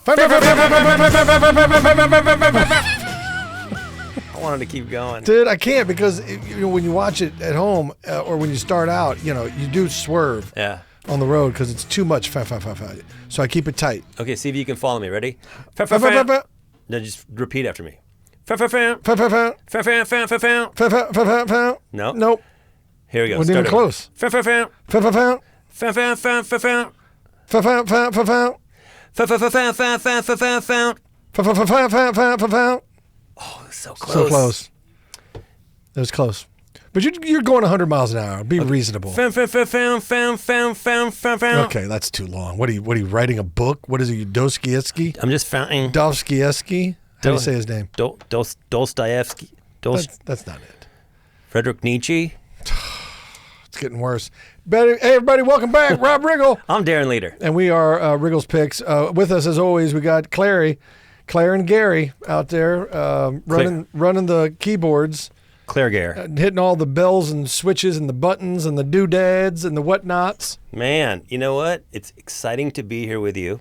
I wanted to keep going. Dude, I can't because when you watch it at home or when you start out, you do swerve on the road because it's too much. So I keep it tight. Okay, see if you can follow me. Ready? No, just repeat after me. No. Nope. Here we go. Wasn't even close. Oh, so close. So close. It was close. But you're going 100 miles an hour. Be reasonable. Okay, that's too long. What are you writing a book? What is it, Dostoevsky? I'm just fountain. Dostoevsky? How do you say his name? Dostoevsky. That's not it. Frederick Nietzsche. It's getting worse. Hey, everybody, welcome back. Rob Riggle. I'm Darren Leader. And we are Riggle's Picks. With us, as always, we got Claire and Gary out there running the keyboards. Claire Gare. Hitting all the bells and switches and the buttons and the doodads and the whatnots. Man, you know what? It's exciting to be here with you.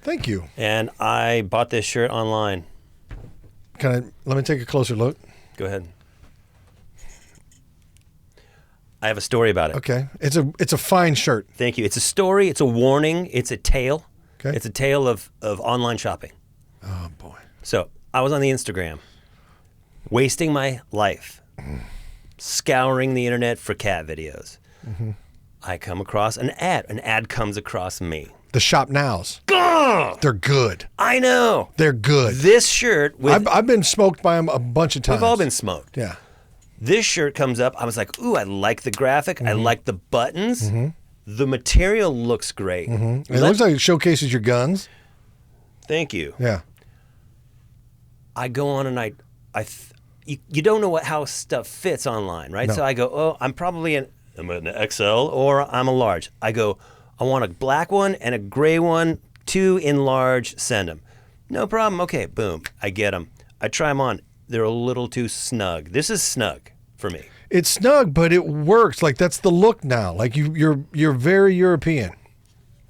Thank you. And I bought this shirt online. Let me take a closer look? Go ahead. I have a story about it. Okay. It's a fine shirt. Thank you. It's a story. It's a warning. It's a tale. Okay. It's a tale of online shopping. Oh, boy. So I was on the Instagram, wasting my life, scouring the internet for cat videos. Mm-hmm. I come across an ad. An ad comes across me. The Shop Nows. Ugh! They're good. I know. They're good. This shirt. I've been smoked by them a bunch of times. We've all been smoked. Yeah. This shirt comes up. I was like, ooh, I like the graphic. Mm-hmm. I like the buttons. Mm-hmm. The material looks great. Mm-hmm. It looks like it showcases your guns. Thank you. Yeah. I go on and you don't know how stuff fits online, right? No. So I go, oh, I'm an XL or I'm a large. I go, I want a black one and a gray one, 2 in large, send them. No problem. Okay, boom. I get them. I try them on. They're a little too snug. This is snug for me. It's snug, but it works. Like, that's the look now. Like, you're very European.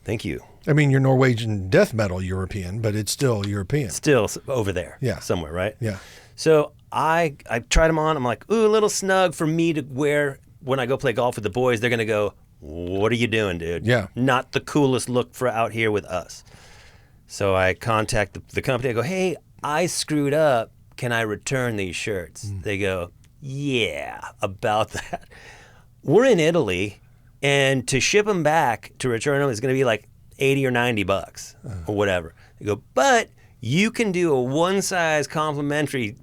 Thank you. I mean, you're Norwegian death metal European, but it's still European. Still over there. Yeah. Somewhere, right? Yeah. So I tried them on. I'm like, ooh, a little snug for me to wear when I go play golf with the boys. They're going to go, what are you doing, dude? Yeah. Not the coolest look for out here with us. So I contact the company. I go, hey, I screwed up. Can I return these shirts? They go, yeah, about that. We're in Italy, and to ship them back, to return them, is going to be like $80 or $90 or whatever. They go, but you can do a one-size complimentary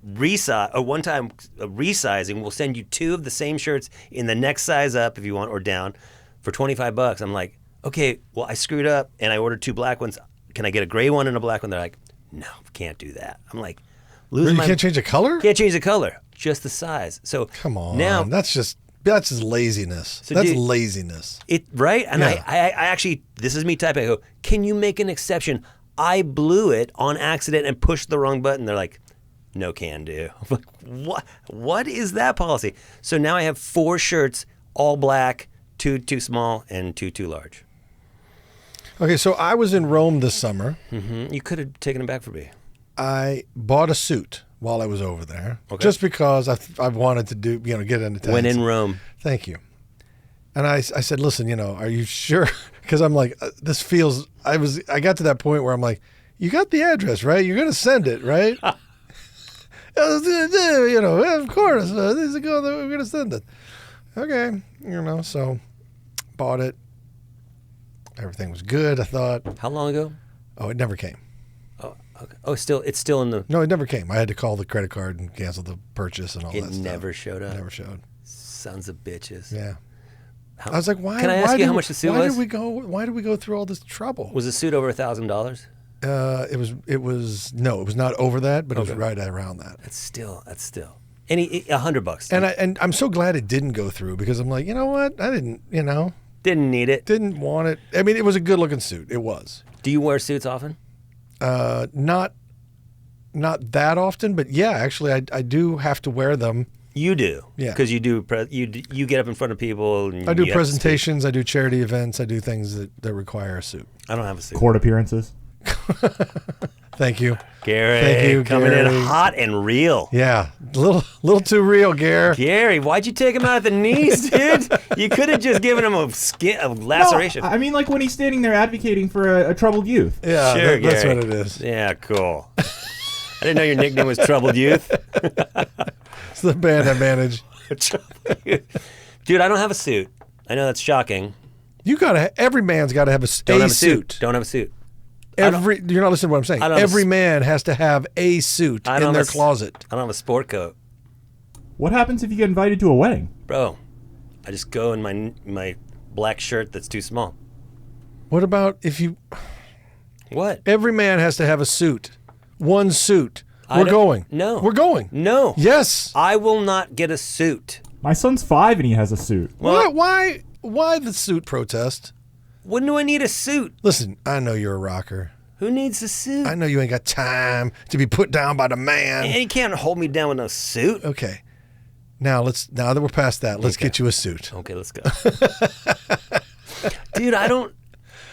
resize, a one-time resizing. We'll send you 2 of the same shirts in the next size up if you want, or down, for $25. I'm like, okay, well, I screwed up, and I ordered 2 black ones. Can I get a gray one and a black one? They're like, no, can't do that. I'm like, you can't change the color? Can't change the color, just the size. So come on, now that's just laziness. So that's laziness. Right? And yeah. I actually, this is me typing. I go, can you make an exception? I blew it on accident and pushed the wrong button. They're like, no can do. I'm like, what? What is that policy? So now I have 4 shirts, all black, 2 too small, and 2 too large. Okay, so I was in Rome this summer. Mm-hmm. You could have taken them back for me. I bought a suit while I was over there, just because I've wanted to get into town. When in Rome. Thank you. And I said, listen, are you sure? Because I'm like, this feels. I got to that point where I'm like, you got the address, right? You're gonna send it, right? Of course. We're gonna send it. Okay, so bought it. Everything was good, I thought. How long ago? Oh, it never came. Oh, okay. Oh, it's still in the... No, it never came. I had to call the credit card and cancel the purchase and all that stuff. It never showed up? It never showed. Sons of bitches. Yeah. I was like, why? Can I ask you how much the suit was? Why did we go through all this trouble? Was the suit over $1,000? It was not over that, but it was right around that. That's still. $100. And I'm so glad it didn't go through, because I'm like, you know what? I didn't need it. Didn't want it. I mean, it was a good looking suit. It was. Do you wear suits often? Not that often, but yeah, actually, I do have to wear them. You do, yeah, because you do. You get up in front of people. And I do presentations. I do charity events. I do things that require a suit. I don't have a suit. Court appearances. Thank you. Gary, Thank you, coming Gary. in hot and real. Yeah, little too real, Gary. Gary, why'd you take him out at the knees, dude? You could have just given him a laceration. No, I mean, like when he's standing there advocating for a troubled youth. Yeah, Sure, that's Gary. what it is. Yeah, cool. I didn't know your nickname was Troubled Youth. It's the band advantage. Dude, I don't have a suit. I know that's shocking. Every man's got to have a Don't have a suit. suit. Don't have a suit. You're not listening to what I'm saying. I don't have Every man has to have a suit in their closet. I don't have a sport coat. What happens if you get invited to a wedding? Bro, I just go in my black shirt that's too small. What about if you... What? Every man has to have a suit. One suit. We're going. No. We're going. No. Yes. I will not get a suit. My son's 5 and he has a suit. Well, Why the suit protest? When do I need a suit? Listen, I know you're a rocker. Who needs a suit? I know you ain't got time to be put down by the man. And you can't hold me down with no suit. Okay. Now that we're past that, let's get you a suit. Okay, let's go. Dude, I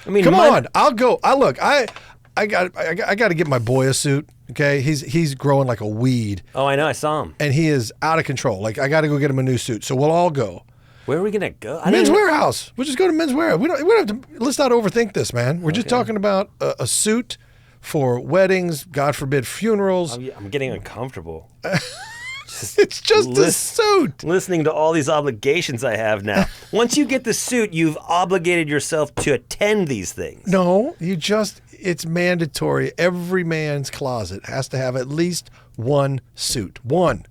mean, Come on, I'll go. I got to get my boy a suit. Okay, he's growing like a weed, Oh, I know. I saw him. and he is out of control. Like I got to go get him a new suit. So we'll all go. Where are we gonna go? Men's Warehouse. We'll just go to Men's Warehouse. We don't have to. Let's not overthink this, man. We're just talking about a suit for weddings. God forbid, funerals. I'm getting uncomfortable. It's just a suit. Listening to all these obligations I have now. Once you get the suit, you've obligated yourself to attend these things. No, it's mandatory. Every man's closet has to have at least one suit. One.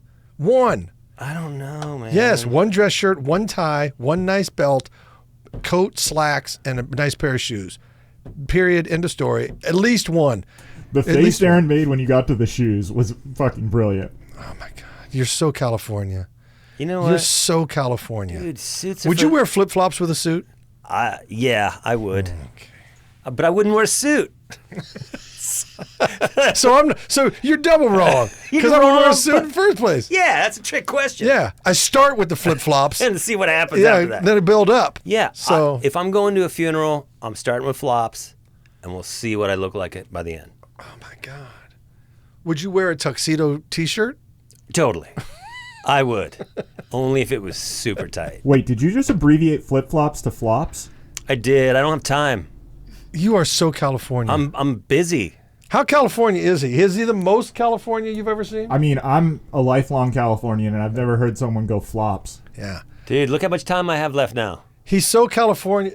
I don't know, man. Yes, one dress shirt, one tie, one nice belt, coat, slacks, and a nice pair of shoes. Period. End of story. At least one. The face Darren made when you got to the shoes was fucking brilliant. Oh my God. You're so California. You know what? You're so California. Dude, suits are Would you wear flip-flops with a suit? Yeah, I would. But I wouldn't wear a suit. So you're double wrong because I don't wear a suit in the first place. Yeah, that's a trick question. Yeah, I start with the flip-flops. And to see what happens after that. Then I build up. Yeah. So if I'm going to a funeral, I'm starting with flops, and we'll see what I look like by the end. oh my God, would you wear a tuxedo T-shirt? Totally. I would. Only if it was super tight. Wait, did you just abbreviate flip-flops to flops? I did. I don't have time. You are so California. I'm busy. How California is he? Is he the most California you've ever seen? I mean, I'm a lifelong Californian and I've never heard someone go flops. Yeah. Dude, look how much time I have left now. He's so California.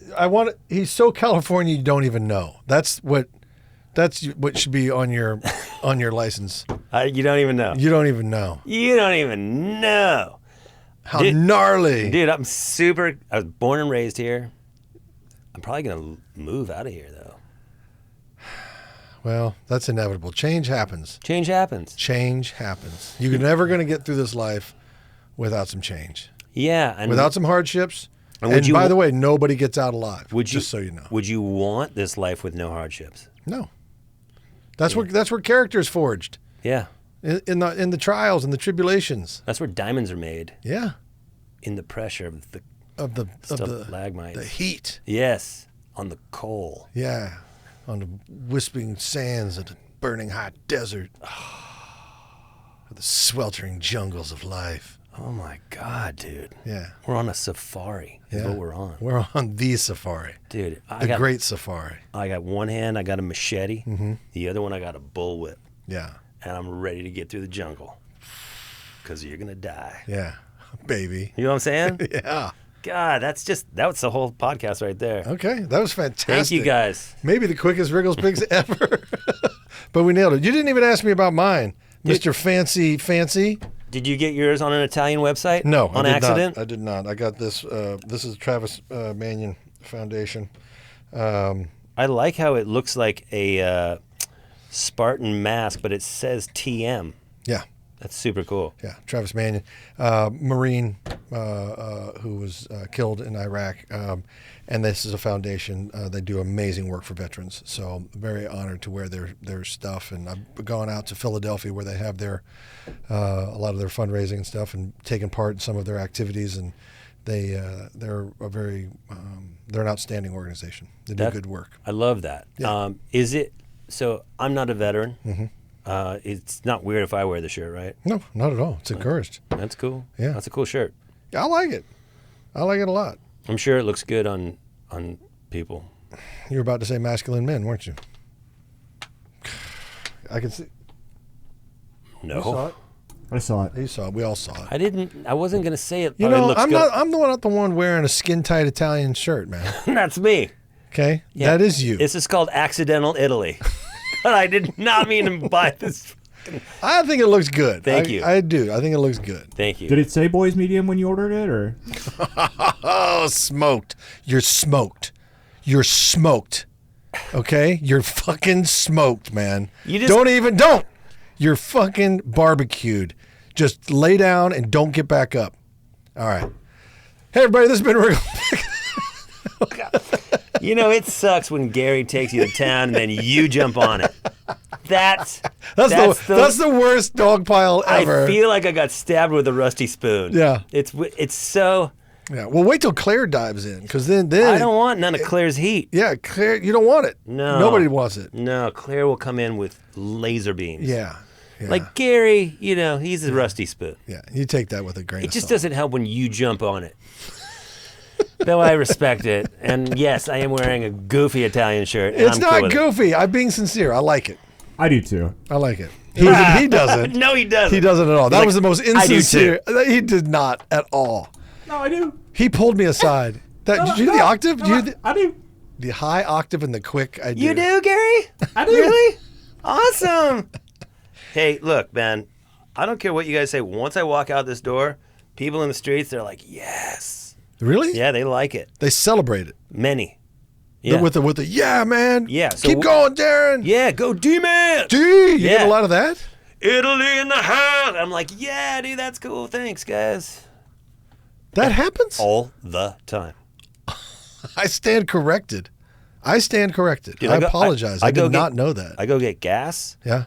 He's so California you don't even know. That's what should be on your license. You don't even know. You don't even know. You don't even know. How Dude- gnarly. Dude, I was born and raised here. I'm probably going to move out of here, though. Well, that's inevitable. Change happens. Change happens. Change happens. You're never going to get through this life without some change. Yeah. And Without some hardships. And And by the way, nobody gets out alive. Just so you know. Would you want this life with no hardships? No. That's where character is forged. Yeah. In the trials and the tribulations. That's where diamonds are made. Yeah. In the pressure of the Stalagmites. The heat. Yes. On the coal. Yeah. On the wisping sands of the burning hot desert. The sweltering jungles of life. Oh my God, dude. Yeah. We're on a safari is what we're on. We're on the safari. Dude, The great safari. I got one hand, I got a machete. Mm-hmm. The other one, I got a bullwhip. Yeah. And I'm ready to get through the jungle. Because you're going to die. Yeah. Baby. You know what I'm saying? Yeah. God, that was the whole podcast right there. Okay. That was fantastic. Thank you, guys. Maybe the quickest Riggles Picks ever. But we nailed it. You didn't even ask me about mine, Mr. Fancy. Did you get yours on an Italian website? No, on I did accident? Not. I did not. I got this. This is Travis Manion Foundation. I like how it looks like a Spartan mask, but it says TM. Yeah. That's super cool. Yeah, Travis Manion, Marine who was killed in Iraq, and this is a foundation. They do amazing work for veterans, so very honored to wear their stuff. And I've gone out to Philadelphia where they have their a lot of their fundraising and stuff, and taken part in some of their activities. And they're an outstanding organization. They do good work. I love that. Yeah. So I'm not a veteran. It's not weird if I wear the shirt, right? No, not at all. It's encouraged. That's cool. Yeah. That's a cool shirt. I like it. I like it a lot. I'm sure it looks good on people. You were about to say masculine men, weren't you? I can see. No. You saw it. I saw it. You saw it. We all saw it. I wasn't going to say it. You but it know, looks I'm good. not the one wearing a skin tight Italian shirt, man. That's me. Okay, Yeah. that is you. This is called accidental Italy. But I did not mean to buy this. I think it looks good. Thank you. I do. I think it looks good. Thank you. Did it say boys medium when you ordered it, or? Oh, smoked. You're smoked. You're smoked. Okay? You're fucking smoked, man. You just- Don't. You're fucking barbecued. Just lay down and don't get back up. All right. Hey, everybody, this has been Riggle. You know, it sucks when Gary takes you to town and then you jump on it. That's the worst dog pile ever. I feel like I got stabbed with a rusty spoon. Yeah. It's so. Yeah. Well, wait till Claire dives in, because then I don't want none of Claire's heat. Yeah, Claire, you don't want it. No. Nobody wants it. No, Claire will come in with laser beams. Yeah. Like Gary, you know, he's a rusty spoon. Yeah, you take that with a grain It of just salt. doesn't help when you jump on it. Though I respect it. And yes, I am wearing a goofy Italian shirt. And It's I'm cool not with it. goofy. I'm being sincere. I like it. I do too. I like it. He doesn't. No, he doesn't. He doesn't at all. That Like, was the most I do insincere. He did not at all. No, I do. He pulled me aside. Did you do the octave? No, Did you do I do. the high octave and the quick? I do. You do, Gary? I do. Really? Awesome. Hey, look, man. I don't care what you guys say. Once I walk out this door, people in the streets, they're like, yes. Really? Yeah, they like it. They celebrate it. Many. Yeah. With the yeah, man. Yeah, so Keep going, Darren. Yeah, go D-Man. D. You get Yeah. a lot of that? Italy in the house. I'm like, yeah, dude, that's cool. Thanks, guys. That happens? All the time. I stand corrected. Dude, I apologize. I did not know that. I go get gas. Yeah.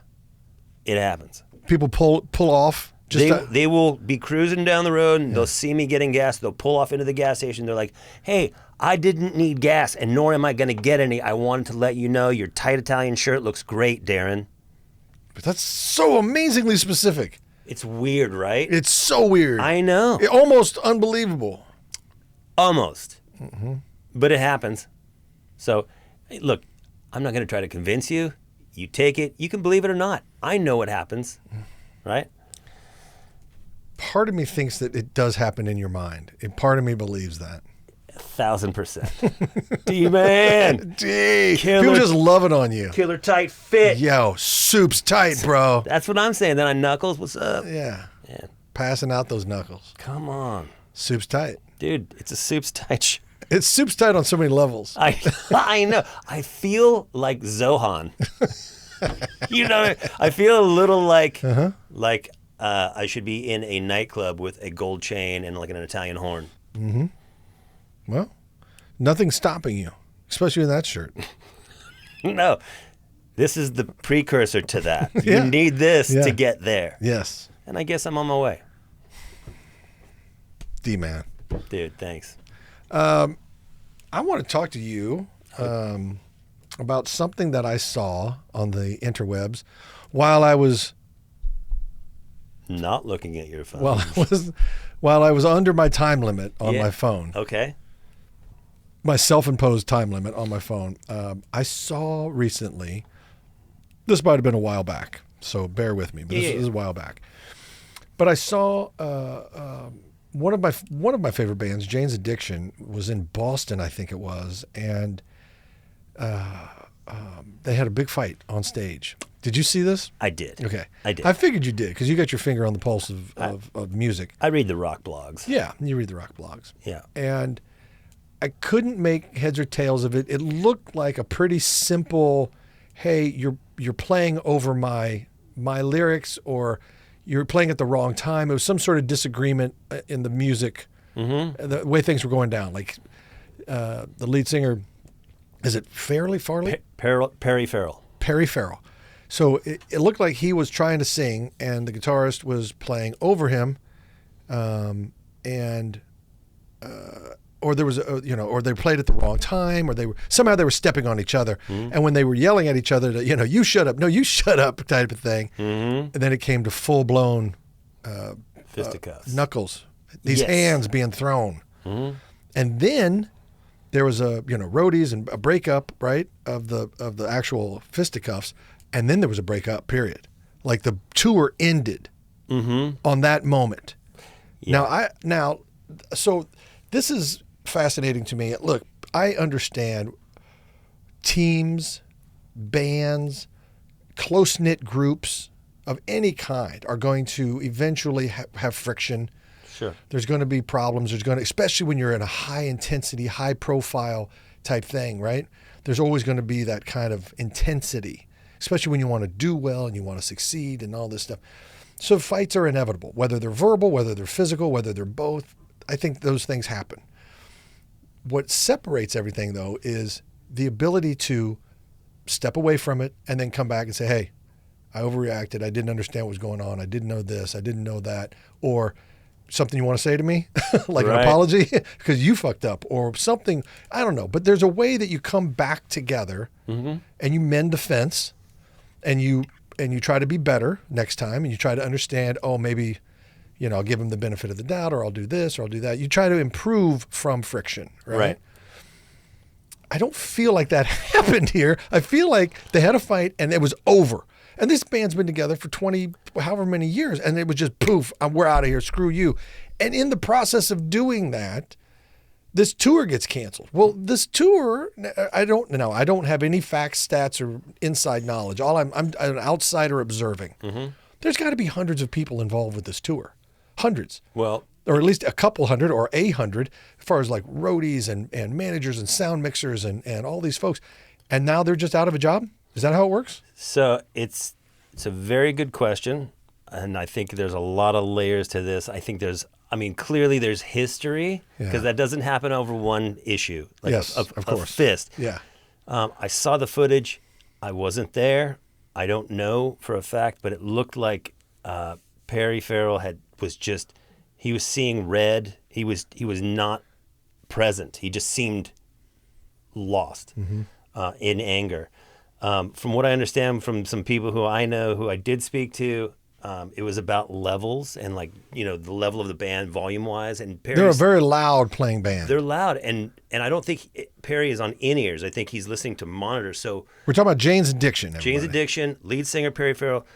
It happens. People pull off. They will be cruising down the road and they'll see me getting gas. They'll pull off into the gas station. They're like, hey, I didn't need gas and nor am I going to get any. I wanted to let you know your tight Italian shirt looks great, Darren. But that's so amazingly specific. It's weird, right? It's so weird. I know. Almost unbelievable. Almost. But it happens. So, hey, look, I'm not going to try to convince you. You take it. You can believe it or not. I know what happens, right? Part of me thinks that it does happen in your mind. And part of me believes that. 1,000%. D-Man. D. Killer. People just love it on you. Killer tight fit. Yo, soup's tight, bro. That's what I'm saying. Then I knuckles. What's up? Yeah. Yeah. Passing out those knuckles. Come on. Soup's tight. Dude, it's a soup's tight shirt. It's soup's tight on so many levels. I know. I feel like Zohan. You know, I feel a little like I should be in a nightclub with a gold chain and like an Italian horn. Well, nothing's stopping you, especially in that shirt. No, this is the precursor to that. Yeah. You need this Yeah. to get there. Yes. And I guess I'm on my way. D-man. Dude, thanks. I want to talk to you about something that I saw on the interwebs while I was Not looking at your phone. while I was under my time limit on Yeah. my phone. Okay. My self-imposed time limit on my phone. I saw recently. This might have been a while back, so bear with me. But this is a while back. But I saw one of my favorite bands, Jane's Addiction, was in Boston, I think it was, and they had a big fight on stage. Did you see this? I did. Okay, I did. I figured you did because you got your finger on the pulse of music. I read the rock blogs. Yeah, you read the rock blogs. Yeah. And I couldn't make heads or tails of it. It looked like a pretty simple, hey, you're playing over my lyrics, or you're playing at the wrong time. It was some sort of disagreement in the music, the way things were going down. Like the lead singer, is it Farley? Perry Farrell. Perry Farrell. So it looked like he was trying to sing, and the guitarist was playing over him, or there was or they played at the wrong time, or they were stepping on each other, and when they were yelling at each other to you shut up, no you shut up type of thing, and then it came to full blown fisticuffs, knuckles, these Yes. hands being thrown, and then there was a roadies and a breakup, right, of the actual fisticuffs, and then there was a breakup period, like the tour ended on that moment. Yeah. So this is fascinating to me. Look, I understand teams, bands, close-knit groups of any kind are going to eventually have friction. Sure. There's going to be problems. Especially when you're in a high-intensity, high-profile type thing, right? There's always going to be that kind of intensity, especially when you want to do well and you want to succeed and all this stuff. So fights are inevitable, whether they're verbal, whether they're physical, whether they're both. I think those things happen. What separates everything, though, is the ability to step away from it and then come back and say, hey, I overreacted. I didn't understand what was going on. I didn't know this. I didn't know that. Or something you want to say to me, like Right. an apology because you fucked up or something. I don't know. But there's a way that you come back together and you mend the fence and you try to be better next time and you try to understand, oh, maybe, I'll give them the benefit of the doubt or I'll do this or I'll do that. You try to improve from friction, right? Right. I don't feel like that happened here. I feel like they had a fight and it was over. And this band's been together for 20, however many years. And it was just poof, we're out of here. Screw you. And in the process of doing that, this tour gets canceled. Well, this tour, I don't know. I don't have any facts, stats, or inside knowledge. I'm an outsider observing. There's got to be hundreds of people involved with this tour. Hundreds. Well, Or at least a couple hundred or 100 as far as like roadies and managers and sound mixers and all these folks. And now they're just out of a job? Is that how it works? so it's a very good question, and I think there's a lot of layers to this. Clearly there's history because Yeah. that doesn't happen over one issue. Like Yes, of a course. fist. Yeah. I saw the footage. I wasn't there. I don't know for a fact, but it looked like Perry Farrell he was seeing red. He was not present. He just seemed lost in anger. From what I understand from some people who I know, who I did speak to, it was about levels and the level of the band volume wise. And They're a very loud playing band. they're loud, and I don't think Perry is on in-ears. I think he's listening to monitors. So We're talking about Jane's Addiction. Jane's everybody. Addiction, lead singer Perry Farrell,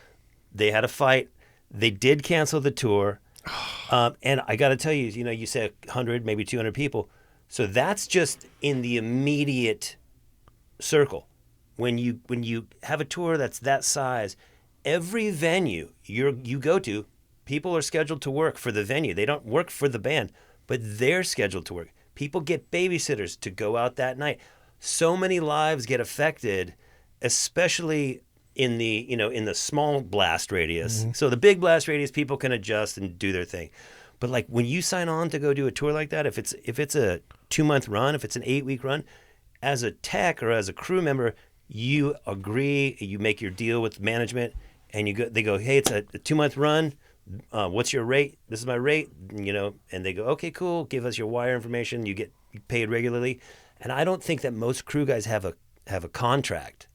they had a fight. They did cancel the tour. And I got to tell you, you said 100, maybe 200 people. So that's just in the immediate circle. When you have a tour that's that size, every venue you go to, people are scheduled to work for the venue. They don't work for the band, but they're scheduled to work. People get babysitters to go out that night. So many lives get affected, especially in the small blast radius. So the big blast radius, people can adjust and do their thing. But like when you sign on to go do a tour like that, if it's a 2-month run, if it's an 8-week run, as a tech or as a crew member, you agree, you make your deal with management, and they go, hey, it's a 2-month run. What's your rate? This is my rate, and they go, okay, cool. Give us your wire information. You get paid regularly. And I don't think that most crew guys have a contract.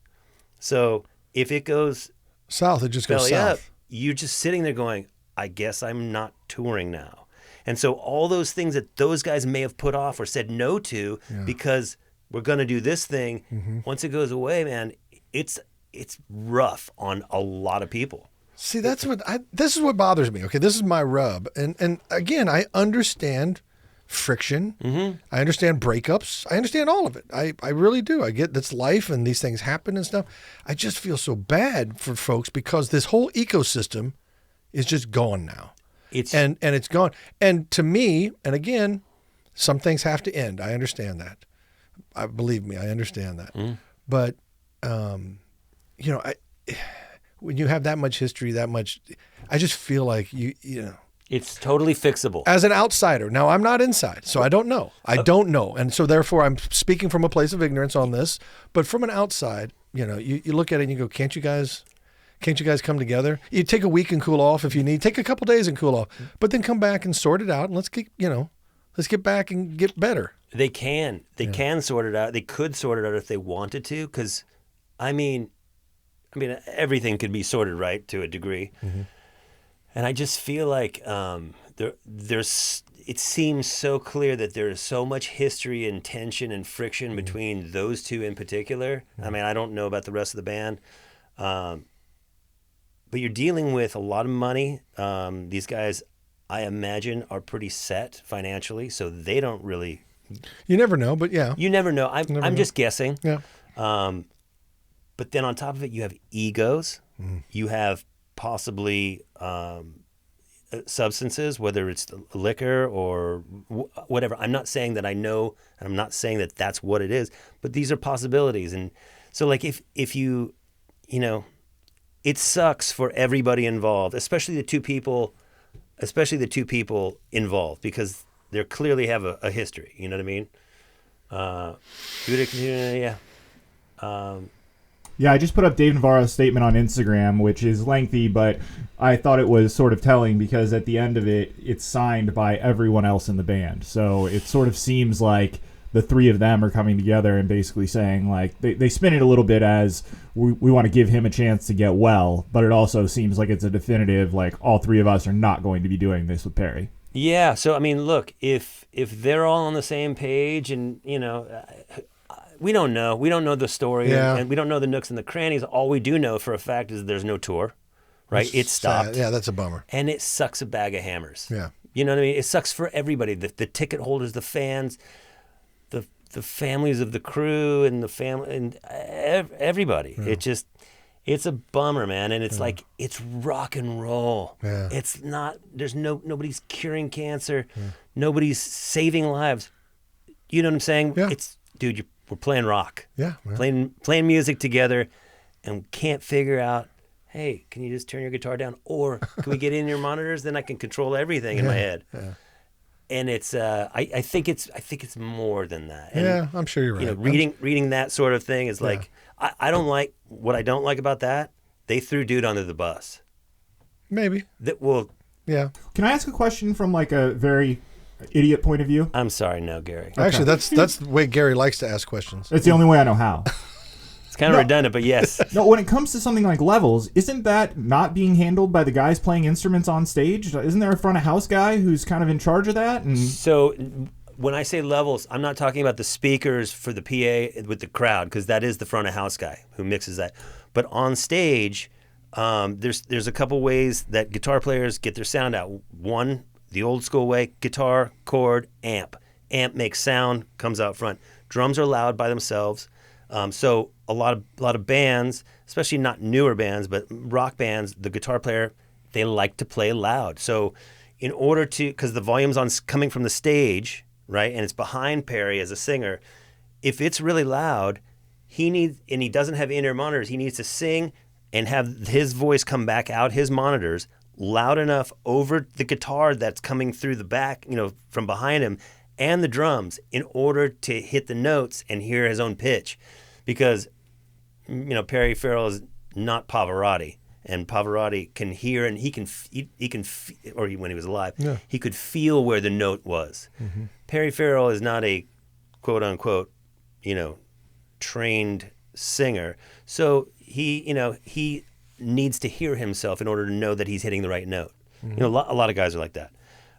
So if it goes South, it just goes belly south. up, you're just sitting there going, I guess I'm not touring now. And so all those things that those guys may have put off or said no to because we're going to do this thing, once it goes away, man, it's rough on a lot of people. See, this is what bothers me. Okay, this is my rub. And again, I understand friction. I understand breakups. I understand all of it. I really do. I get that's life and these things happen and stuff. I just feel so bad for folks because this whole ecosystem is just gone now. And it's gone. And to me, and again, some things have to end. I understand that. Believe me, I understand that. But when you have that much history, I just feel like it's totally fixable. As an outsider. Now, I'm not inside, so I don't know. I don't know. And so therefore I'm speaking from a place of ignorance on this, but from an outside, you look at it and you go, can't you guys come together? You take a week and cool off if you need. Take a couple days and cool off, but then come back and sort it out and let's get back and get better. They can sort it out. They could sort it out if they wanted to, because, I mean, everything could be sorted right to a degree, and I just feel like there's. It seems so clear that there is so much history and tension and friction between those two in particular. I mean, I don't know about the rest of the band, but you're dealing with a lot of money. These guys, I imagine, are pretty set financially, so they don't really. You never know, but yeah. You never know. I'm just guessing. Yeah. But then on top of it, you have egos. You have possibly substances, whether it's liquor or whatever. I'm not saying that I know, and I'm not saying that that's what it is, but these are possibilities. And so, like, if you know, it sucks for everybody involved, especially the two people involved, because they clearly have a history. You know what I mean? Yeah. Yeah, I just put up Dave Navarro's statement on Instagram, which is lengthy, but I thought it was sort of telling because at the end of it, it's signed by everyone else in the band. So it sort of seems like the three of them are coming together and basically saying, like, they spin it a little bit as we want to give him a chance to get well, but it also seems like it's a definitive, like, all three of us are not going to be doing this with Perry. Yeah, so I mean, look, if they're all on the same page, and we don't know the story, and we don't know the nooks and the crannies. All we do know for a fact is there's no tour, right? It stopped. Sad. Yeah, that's a bummer. And it sucks a bag of hammers. Yeah. You know what I mean? It sucks for everybody, the ticket holders, the fans, the families of the crew, and the family, and everybody. Yeah. It's a bummer, man. And it's like, it's rock and roll. Yeah. It's not, nobody's curing cancer. Yeah. Nobody's saving lives. You know what I'm saying? Yeah. Dude, we're playing rock. Yeah. Playing music together, and can't figure out, hey, can you just turn your guitar down? Or can we get in your monitors? Then I can control everything in my head. Yeah. And it's I think it's more than that. And, yeah, I'm sure you're right. Reading that sort of thing is like, I don't like, what I don't like about that, they threw dude under the bus. Maybe. Yeah. Can I ask a question from, like, a very idiot point of view? I'm sorry, no, Gary. Okay. Actually, that's the way Gary likes to ask questions. That's the only way I know how. It's kind of redundant, but yes. No, when it comes to something like levels, isn't that not being handled by the guys playing instruments on stage? Isn't there a front of house guy who's kind of in charge of that? So when I say levels, I'm not talking about the speakers for the PA with the crowd, because that is the front of house guy who mixes that. But on stage, there's a couple ways that guitar players get their sound out. One, the old school way: guitar, chord, amp. Amp makes sound, comes out front. Drums are loud by themselves. So a lot of bands, especially not newer bands, but rock bands, the guitar player, they like to play loud. So in order to, because the volume's coming from the stage, right, and it's behind Perry as a singer, if it's really loud, and he doesn't have in-ear monitors, he needs to sing and have his voice come back out his monitors loud enough over the guitar that's coming through the back, from behind him, and the drums, in order to hit the notes and hear his own pitch. Because, Perry Farrell is not Pavarotti, and Pavarotti can hear, and he can, or when he was alive, he could feel where the note was. Mm-hmm. Perry Farrell is not a quote unquote, trained singer. So he needs to hear himself in order to know that he's hitting the right note. Mm-hmm. A lot of guys are like that.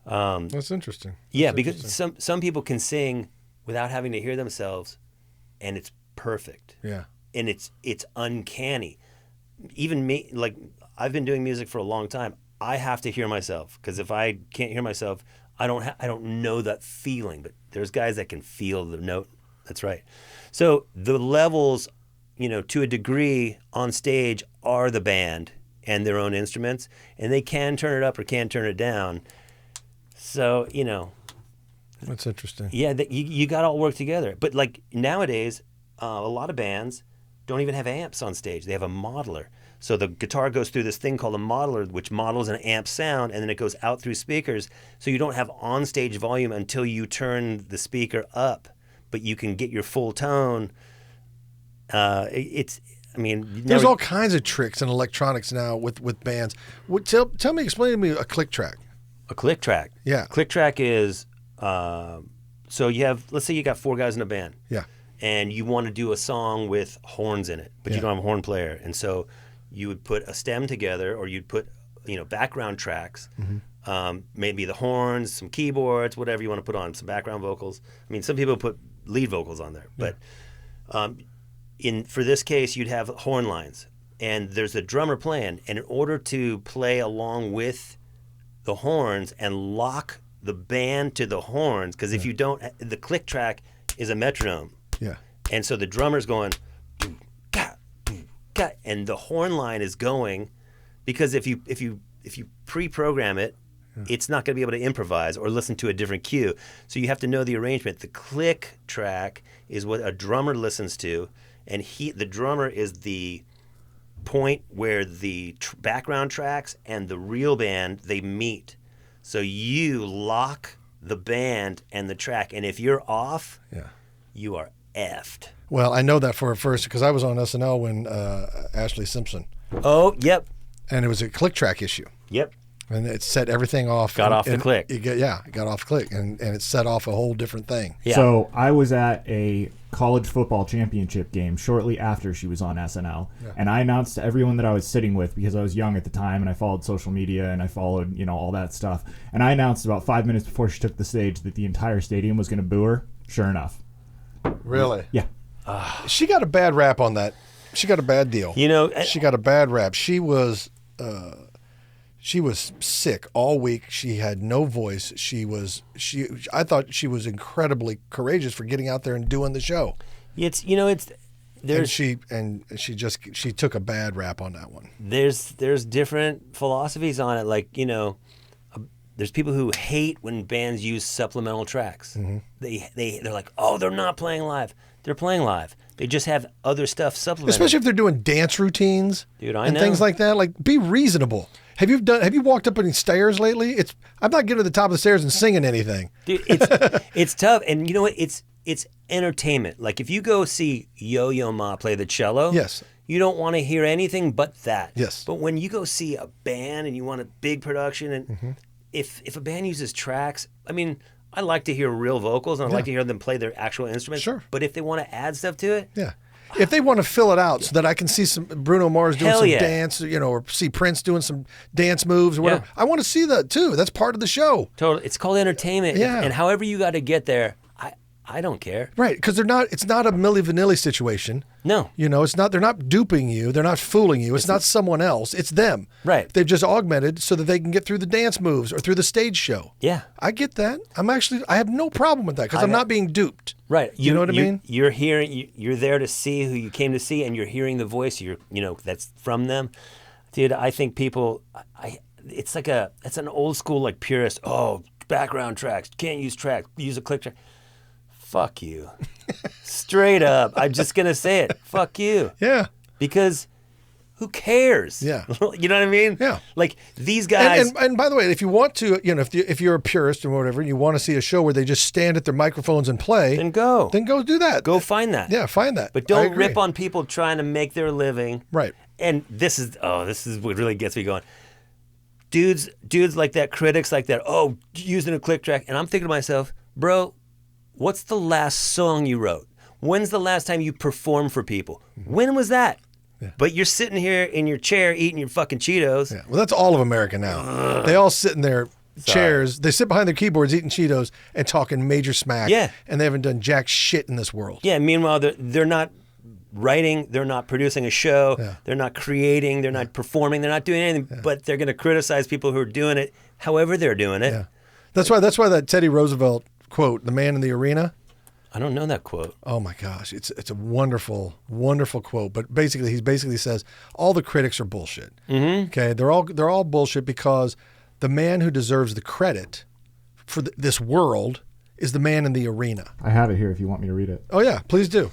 That's interesting. Because some people can sing without having to hear themselves, and it's perfect. Yeah. And it's uncanny. Even me, like, I've been doing music for a long time. I have to hear myself, because if I can't hear myself, I don't know that feeling. But there's guys that can feel the note. That's right. So the levels, to a degree on stage are the band and their own instruments, and they can turn it up or can turn it down. So, that's interesting. Yeah, you got to all work together. But like nowadays, a lot of bands don't even have amps on stage. They have a modeler. So the guitar goes through this thing called a modeler, which models an amp sound, and then it goes out through speakers. So you don't have on-stage volume until you turn the speaker up, but you can get your full tone. There's all kinds of tricks and electronics now with bands. Explain to me a click track. A click track? Yeah. Click track is So let's say you got 4 guys in a band. Yeah. And you want to do a song with horns in it, but you Yeah. don't have a horn player. And so you would put a stem together, or you'd put, background tracks, maybe the horns, some keyboards, whatever you want to put on, some background vocals. I mean, some people put lead vocals on there, but for this case, you'd have horn lines, and there's a drummer playing, and in order to play along with the horns and lock the band to the horns, because if you don't, the click track is a metronome. Yeah. And so the drummer's going, boom, ka, boom, ka, and the horn line is going, because if you pre-program it, it's not going to be able to improvise or listen to a different cue. So you have to know the arrangement. The click track is what a drummer listens to, and the drummer is the point where the background tracks and the real band, they meet. So you lock the band and the track, and if you're off, you are effed. Well, I know that for a first because I was on SNL when Ashley Simpson. Oh, yep. And it was a click track issue. Yep. And it set everything off. Got off the click. It got off click, and it set off a whole different thing. Yeah. So I was at a college football championship game shortly after she was on SNL, and I announced to everyone that I was sitting with, because I was young at the time and I followed social media and I followed, all that stuff. And I announced about 5 minutes before she took the stage that the entire stadium was going to boo her. Sure enough. Really? Yeah. She got a bad rap on that. She got a bad deal. She got a bad rap. She was sick all week. She had no voice. I thought she was incredibly courageous for getting out there and doing the show. There's she took a bad rap on that one. There's different philosophies on it. Like, there's people who hate when bands use supplemental tracks. Mm-hmm. They're like, oh, they're not playing live. They're playing live. They just have other stuff supplemented. Especially if they're doing dance routines, dude, I and know. Things like that. Like, be reasonable. Have you walked up any stairs lately? I'm not getting to the top of the stairs and singing anything. Dude, it's tough, and you know what? It's entertainment. Like, if you go see Yo-Yo Ma play the cello, yes, you don't want to hear anything but that. Yes. But when you go see a band and you want a big production, and if a band uses tracks, I mean, I like to hear real vocals, and I like to hear them play their actual instruments. Sure. But if they want to add stuff to it, if they want to fill it out so that I can see some Bruno Mars doing some dance, or see Prince doing some dance moves or whatever, I want to see that too. That's part of the show. Totally. It's called entertainment. Yeah. And however you got to get there, I don't care. Right, because it's not a Milli Vanilli situation. No. They're not duping you. They're not fooling you. It's not someone else. It's them. Right. They've just augmented so that they can get through the dance moves or through the stage show. Yeah. I get that. I have no problem with that because I'm not being duped. Right. You know what I mean? You're hearing, you're there to see who you came to see, and you're hearing the voice, that's from them. Dude, I think people, it's an old school, like, purist, background tracks, can't use tracks, use a click track. Fuck you. Straight up. I'm just going to say it. Fuck you. Yeah. Because who cares? Yeah. You know what I mean? Yeah. Like, these guys. And by the way, if you want to, if you're a purist or whatever, and you want to see a show where they just stand at their microphones and play, then go. Then go do that. Go find that. Yeah, find that. But don't rip on people trying to make their living. Right. And this is what really gets me going. Dudes like that, critics like that, using a click track. And I'm thinking to myself, bro, what's the last song you wrote? When's the last time you performed for people? When was that? Yeah. But you're sitting here in your chair eating your fucking Cheetos. Yeah. Well, that's all of America now. They all sit in their chairs. They sit behind their keyboards eating Cheetos and talking major smack. Yeah. And they haven't done jack shit in this world. Yeah. Meanwhile, they're not writing. They're not producing a show. Yeah. They're not creating. They're not performing. They're not doing anything. Yeah. But they're going to criticize people who are doing it however they're doing it. Yeah. That's why that Teddy Roosevelt quote, "The man in the arena." I don't know that quote. Oh my gosh, it's a wonderful, wonderful quote. But basically, he basically says all the critics are bullshit. Mm-hmm. Okay, they're all bullshit because the man who deserves the credit for this world is the man in the arena. I have it here if you want me to read it. Oh yeah, please do.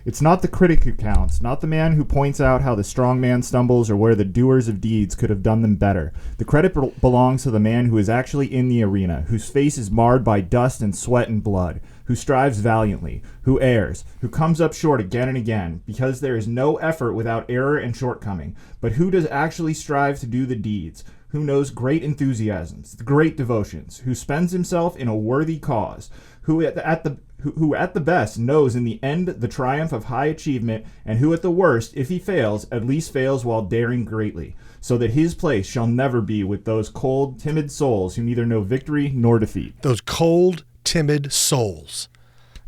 It's not the critic who counts, not the man who points out how the strong man stumbles or where the doers of deeds could have done them better. The credit belongs to the man who is actually in the arena, whose face is marred by dust and sweat and blood, who strives valiantly, who errs, who comes up short again and again, because there is no effort without error and shortcoming, but who does actually strive to do the deeds, who knows great enthusiasms, great devotions, who spends himself in a worthy cause, who at the best knows in the end the triumph of high achievement, and who at the worst, if he fails, at least fails while daring greatly, so that his place shall never be with those cold, timid souls who neither know victory nor defeat. Those cold, timid souls.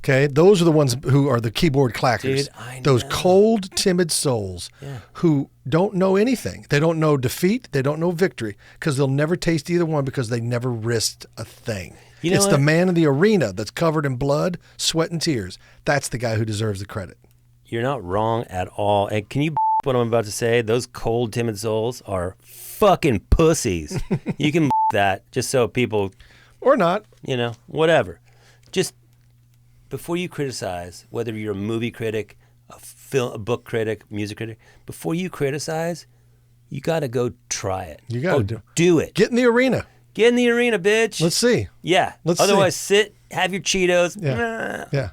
Okay, those are the ones who are the keyboard clackers. Dude, I know. Those cold, timid souls who don't know anything. They don't know defeat. They don't know victory because they'll never taste either one because they never risked a thing. You know it's what? the man in the arena that's covered in blood, sweat, and tears. That's the guy who deserves the credit. You're not wrong at all. And can you what I'm about to say? Those cold, timid souls are fucking pussies. You can that just so people, or not, whatever. Just before you criticize, whether you're a movie critic, a book critic, music critic, before you criticize, you got to go try it. You got to do it. Get in the arena. Get in the arena, bitch. Let's see. Yeah. Otherwise, sit, have your Cheetos. Yeah.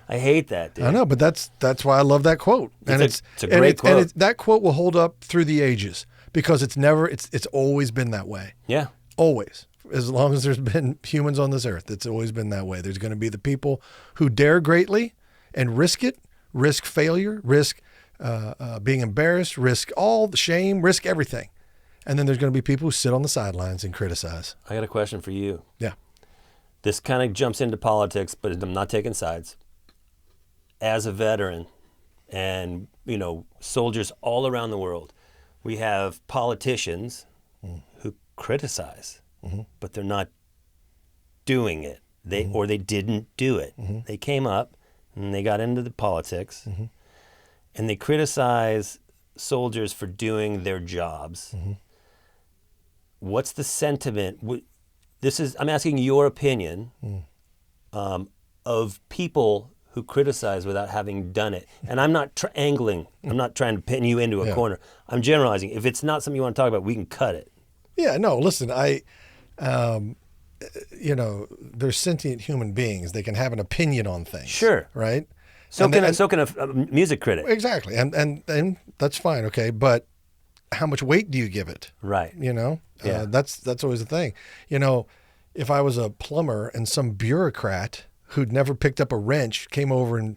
I hate that, dude. I know, but that's why I love that quote. It's a great quote. And that quote will hold up through the ages because it's always been that way. Yeah. Always. As long as there's been humans on this earth, it's always been that way. There's going to be the people who dare greatly and risk it, risk failure, risk being embarrassed, risk all the shame, risk everything. And then there's going to be people who sit on the sidelines and criticize. I got a question for you. Yeah. This kind of jumps into politics, but I'm not taking sides. As a veteran and, soldiers all around the world, we have politicians who criticize. But they're not doing it. Or they didn't do it. They came up and they got into the politics and they criticize soldiers for doing their jobs. What's the sentiment? I'm asking your opinion of people who criticize without having done it. And I'm not angling. I'm not trying to pin you into a corner. I'm generalizing. If it's not something you want to talk about, we can cut it. Yeah, no, listen, they're sentient human beings. They can have an opinion on things. Sure. Right? So can a music critic. Exactly. And that's fine. Okay. But how much weight do you give it? Right. Yeah. That's always the thing. If I was a plumber and some bureaucrat who'd never picked up a wrench came over and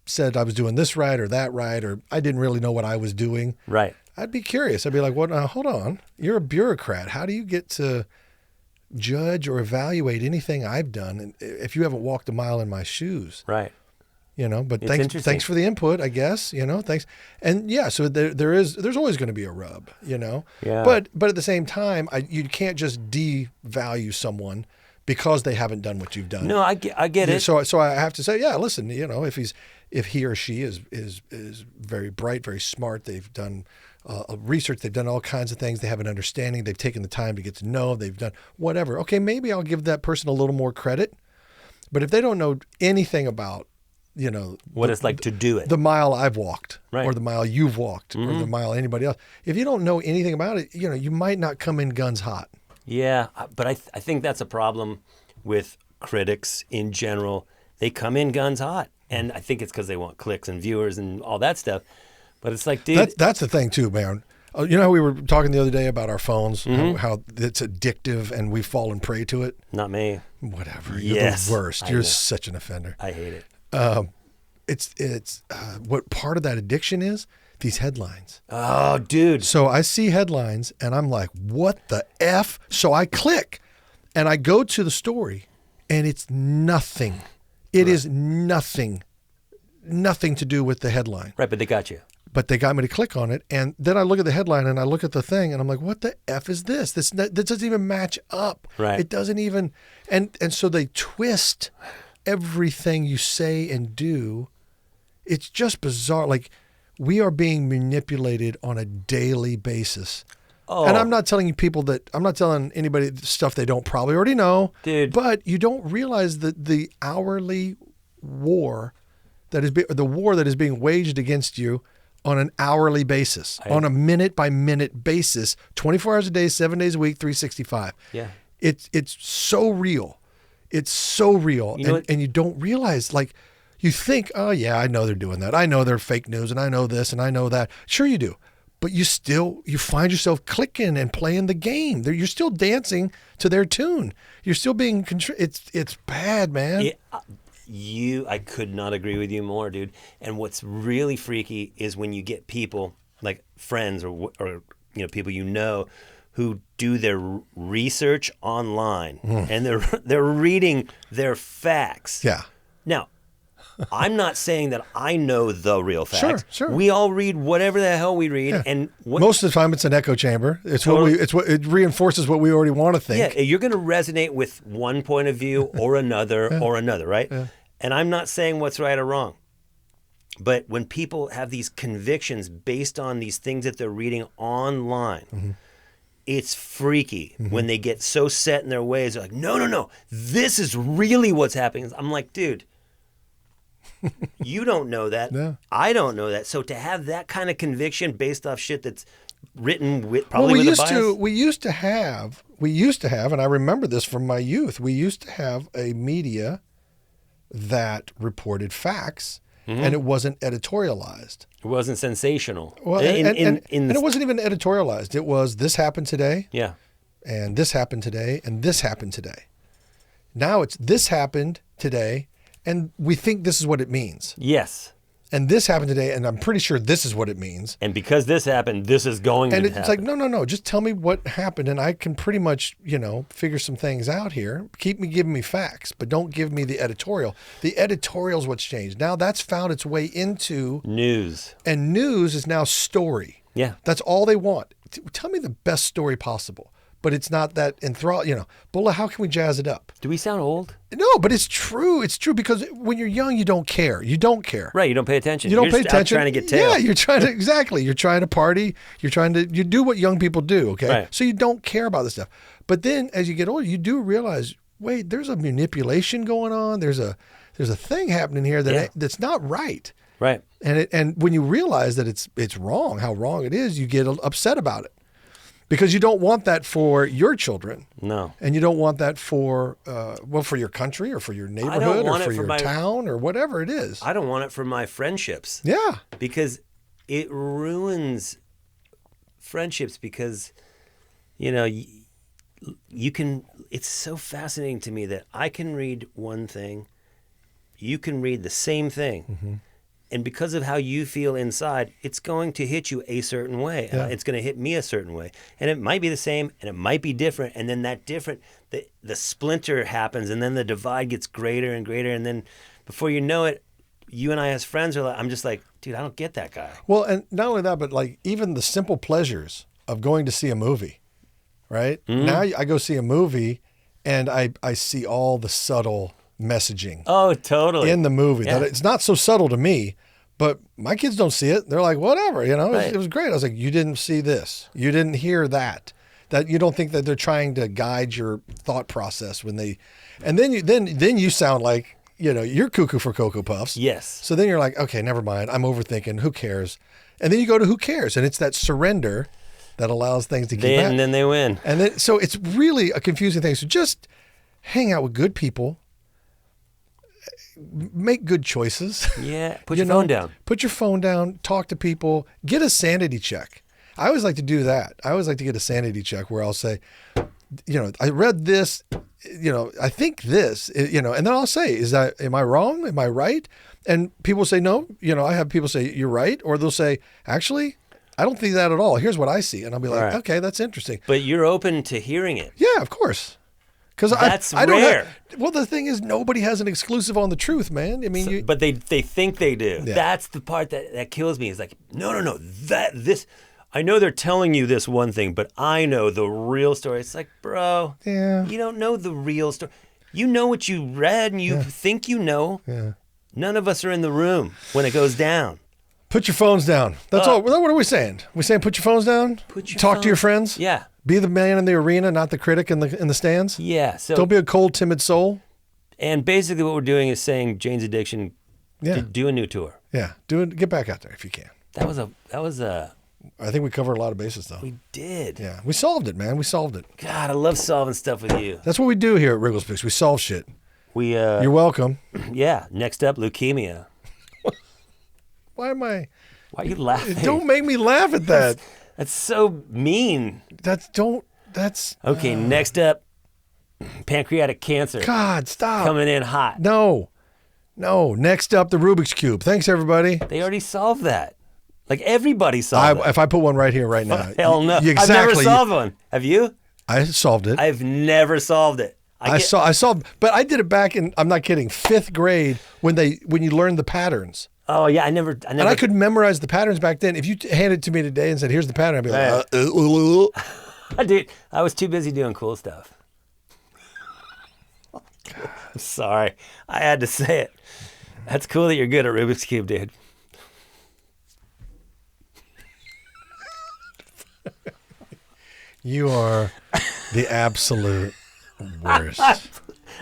said I was doing this right or that right, or I didn't really know what I was doing. Right. I'd be curious. I'd be like, "What? Hold on. You're a bureaucrat. How do you get to judge or evaluate anything I've done if you haven't walked a mile in my shoes?" Right. But thanks for the input, I guess. Thanks. And so there's always going to be a rub. Yeah. But at the same time, you can't just devalue someone because they haven't done what you've done. No, I get it. So I have to say, listen. If he or she is very bright, very smart, they've done research, they've done all kinds of things, they have an understanding, they've taken the time to get to know, they've done whatever. Okay, maybe I'll give that person a little more credit. But if they don't know anything about, what it's like to do it, the mile I've walked, right, or the mile you've walked, or the mile anybody else, if you don't know anything about it, you might not come in guns hot. Yeah, but I think that's a problem with critics in general. They come in guns hot. And I think it's because they want clicks and viewers and all that stuff. But it's like, dude. That's the thing, too, man. How we were talking the other day about our phones, how it's addictive and we've fallen prey to it? Not me. Whatever. You're the worst. You're such an offender. I hate it. It's what part of that addiction is? These headlines. Oh, dude. So I see headlines and I'm like, what the F? So I click and I go to the story and it's nothing. It is nothing to do with the headline. Right, but they got you. But they got me to click on it. And then I look at the headline and I look at the thing and I'm like, what the F is this? This doesn't even match up. Right. It doesn't even. And so they twist everything you say and do. It's just bizarre. Like we are being manipulated on a daily basis. Oh. And I'm not telling anybody stuff they don't probably already know. Dude. But you don't realize that the hourly war that is being waged against you on an hourly basis, on a minute by minute basis, 24 hours a day, 7 days a week, 365. Yeah. It's so real. It's so real. And you don't realize, like, you think, oh yeah, I know they're doing that. I know they're fake news and I know this and I know that. Sure you do. but you find yourself clicking and playing the game. You're still dancing to their tune. You're still being it's bad, man. I could not agree with you more, dude. And what's really freaky is when you get people like friends or people who do their research online and they're reading their facts. Yeah. Now, I'm not saying that I know the real facts. Sure. We all read whatever the hell we read, and most of the time it's an echo chamber. It's it reinforces what we already want to think. Yeah, you're going to resonate with one point of view or another, right? Yeah. And I'm not saying what's right or wrong. But when people have these convictions based on these things that they're reading online, it's freaky when they get so set in their ways. They're like, no, this is really what's happening. I'm like, dude, you don't know that. No. I don't know that. So to have that kind of conviction based off shit that's written with a bias. We used to have, and I remember this from my youth, we used to have a media that reported facts. And it wasn't editorialized. It wasn't sensational. Well, and it wasn't even editorialized. It was, this happened today. Yeah. And this happened today. And this happened today. Now it's, this happened today. And we think this is what it means. Yes. And this happened today. And I'm pretty sure this is what it means. And because this happened, this is going to happen. And it's like, no. Just tell me what happened. And I can pretty much, figure some things out here. Keep me giving me facts, but don't give me the editorial. The editorial is what's changed. Now that's found its way into news. And news is now story. Yeah. That's all they want. Tell me the best story possible. But it's not that enthralling, Bulla, how can we jazz it up? Do we sound old? No, but it's true. It's true because when you're young, you don't care. You don't care. Right. You don't pay attention. You're just out trying to get tail. Yeah, you're trying to party. You do what young people do. Okay. Right. So you don't care about this stuff. But then as you get older, you do realize, wait, there's a manipulation going on. There's a thing happening here that's not right. Right. And when you realize that it's wrong, how wrong it is, you get upset about it. Because you don't want that for your children. No. And you don't want that for your country or for your neighborhood or for your town or whatever it is. I don't want it for my friendships. Yeah. Because it ruins friendships because, you can, it's so fascinating to me that I can read one thing, you can read the same thing. Mm-hmm. And because of how you feel inside, it's going to hit you a certain way. Yeah. It's going to hit me a certain way. And it might be the same and it might be different. And then that different, the splinter happens and then the divide gets greater and greater. And then before you know it, you and I as friends I'm just like, dude, I don't get that guy. Well, and not only that, but like even the simple pleasures of going to see a movie, right? Mm-hmm. Now I go see a movie and I see all the subtle messaging. Oh, totally. In the movie. Yeah. That it's not so subtle to me, but my kids don't see it. They're like, whatever, Right. It was great. I was like, you didn't see this. You didn't hear that. That you don't think that they're trying to guide your thought process when they, and then you sound like, you're cuckoo for Cocoa Puffs. Yes. So then you're like, okay, never mind. I'm overthinking. Who cares? And then you go to who cares? And it's that surrender that allows things to keep And then they win. And then, so it's really a confusing thing. So just hang out with good people. Make good choices. Yeah. Put your phone down. Put your phone down. Talk to people. Get a sanity check. I always like to do that. I always like to get a sanity check where I'll say, I read this, I think this, and then I'll say, am I wrong? Am I right? And people say, no, I have people say, you're right. Or they'll say, actually, I don't think that at all. Here's what I see. And I'll be like, right. Okay, that's interesting. But you're open to hearing it. Yeah, of course. Because that's I don't rare. Well, the thing is, nobody has an exclusive on the truth, man. I mean, but they think they do. Yeah. That's the part that kills me. Is like, no. I know they're telling you this one thing, but I know the real story. It's like, bro, yeah. You don't know the real story. You know what you read, and you think you know. Yeah. None of us are in the room when it goes down. Put your phones down. That's all. What are we saying? We saying put your phones down. Talk to your friends. Yeah. Be the man in the arena, not the critic in the stands. Yeah. So don't be a cold, timid soul. And basically, what we're doing is saying Jane's Addiction. Yeah. Do a new tour. Yeah. Do it. Get back out there if you can. That was a. I think we covered a lot of bases, though. We did. Yeah. We solved it, man. We solved it. God, I love solving stuff with you. That's what we do here at Riggle's Picks. We solve shit. You're welcome. Yeah. Next up, leukemia. Why am I Why are you laughing? Don't make me laugh at that. That's so mean. That's Okay, next up, pancreatic cancer. God, stop. Coming in hot. No. Next up, the Rubik's Cube. Thanks, everybody. They already solved that. Like, everybody solved it. If I put one right here, right now. Hell no. Exactly. I've never solved one. Have you? I solved it. I've never solved it. I solved, but I did it back in, I'm not kidding, 5th grade when you learned the patterns. Oh, yeah, I never. And I could memorize the patterns back then. If you handed it to me today and said, here's the pattern, I'd be like, Dude, I was too busy doing cool stuff. I'm sorry. I had to say it. That's cool that you're good at Rubik's Cube, dude. You are the absolute worst.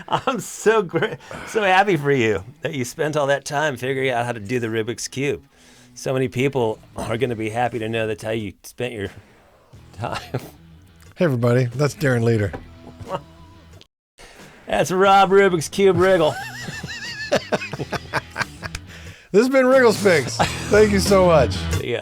I'm so happy for you that you spent all that time figuring out how to do the Rubik's Cube. So many people are going to be happy to know that's how you spent your time. Hey, everybody. That's Darren Leader. That's Rob Rubik's Cube Riggle. This has been Riggle Spinks. Thank you so much. See ya.